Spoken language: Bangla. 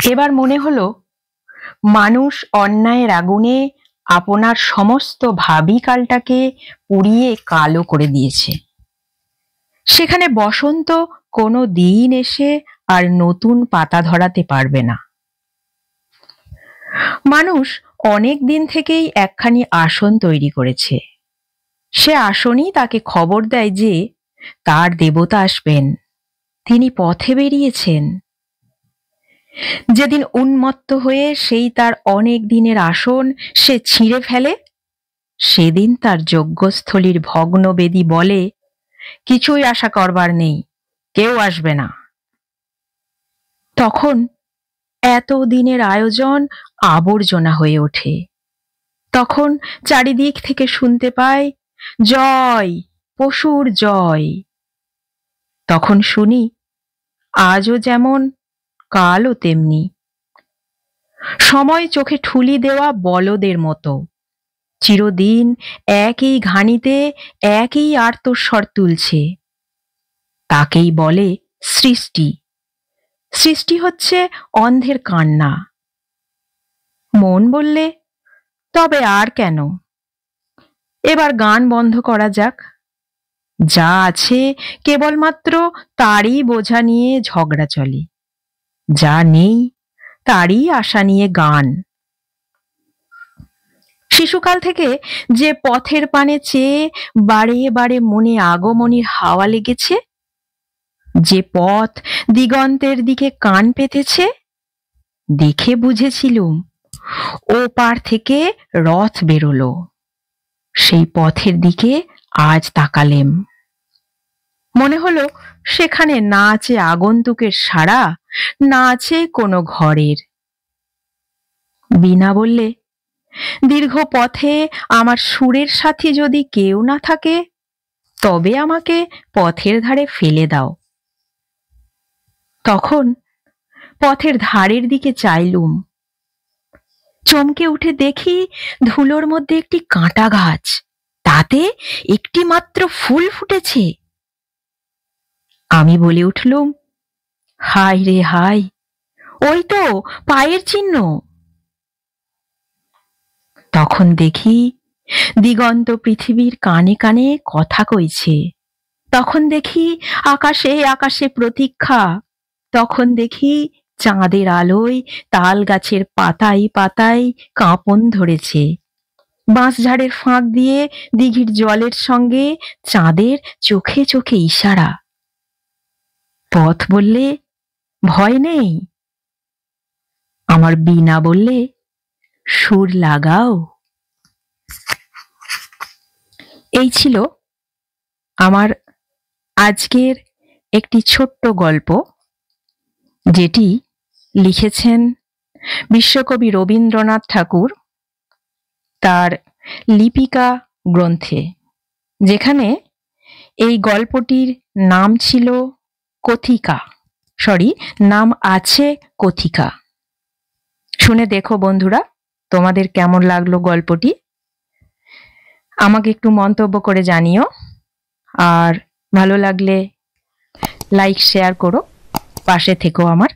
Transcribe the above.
এবার মনে হলো মানুষ অন্যায়ের আগুনে আপনার সমস্ত ভাবি কালটাকে পুড়িয়ে কালো করে দিয়েছে। সেখানে বসন্ত কোনো দিন এসে আর নতুন পাতা ধরাতে পারবে না। মানুষ অনেক দিন থেকেই একখানি আসন তৈরি করেছে। সে আসনই তাকে খবর দেয় যে তার দেবতা আসবেন, তিনি পথে বেরিয়েছেন। যেদিন উন্মত্ত হয়ে সেই তার অনেক দিনের আসন সে ছিঁড়ে ফেলে, সেদিন তার যজ্ঞস্থলীর ভগ্ন বেদী বলে, কিছুই আশা করবার নেই, কেউ আসবে না। তখন এত দিনের আয়োজন আবর্জনা হয়ে ওঠে। তখন চারিদিক থেকে শুনতে পায়, জয়, পশুর জয়। তখন শুনি, আজও যেমন কালও তেমনি। সময় চোখে ঠুলি দেওয়া বলদের মতো চিরদিন একই ঘানিতে একই আর্তস্বর তুলছে। তাকেই বলে সৃষ্টি। সৃষ্টি হচ্ছে অন্ধের কান্না। মন বললে, তবে আর কেন, এবার গান বন্ধ করা যাক। যা আছে কেবলমাত্র তারই বোঝা নিয়ে ঝগড়া চলে, যা নেই তারই আশা নিয়ে গান। শিশুকাল থেকে যে পথের পানে চেয়ে বারে বারে মনে আগমনীর হাওয়া লেগেছে, যে পথ দিগন্তের দিকে কান পেতেছে, দেখে বুঝেছিলুম ও পার থেকে রথ বেরোলো। সেই পথের দিকে আজ তাকালেম। মনে হলো সেখানে না আছে আগন্তুকের সাড়া, না আছে কোনো ঘরের। বীণা বললে, দীর্ঘ পথে আমার সুরের সাথী যদি কেউ না থাকে, তবে আমাকে পথের ধারে ফেলে দাও। তখন পথের ধারের দিকে চাইলুম। চমকে উঠে দেখি ধুলোর মধ্যে একটি কাঁটা গাছ, তাতে একটি মাত্র ফুল ফুটেছে। আমি বলে উঠলুম, হায় রে হায়, ওই তো পায়ের চিহ্ন। তখন দেখি দিগন্ত পৃথিবীর কানে কানে কথা কইছে। তখন দেখি আকাশে আকাশে প্রতীক্ষা। তখন দেখি চাঁদের আলোয় তাল গাছের পাতায় পাতায় কাঁপন ধরেছে। বাঁশঝাড়ের ফাঁক দিয়ে দিঘির জলের সঙ্গে চাঁদের চোখে চোখে ইশারা। পথ বললে, ভয় নেই। আমার বীণা বললে, সুর লাগাও। এই ছিল আমার আজকের একটি ছোট্ট গল্প, যেটি লিখেছেন বিশ্বকবি রবীন্দ্রনাথ ঠাকুর তার লিপিকা গ্রন্থে, যেখানে এই গল্পটির নাম ছিল কথিকা, নাম আছে কথিকা। শুনে দেখো বন্ধুরা, তোমাদের কেমন লাগলো গল্পটি, আমাকে একটু মন্তব্য করে জানিও। আর ভালো লাগলে লাইক শেয়ার করো, পাশে থেকো আমার।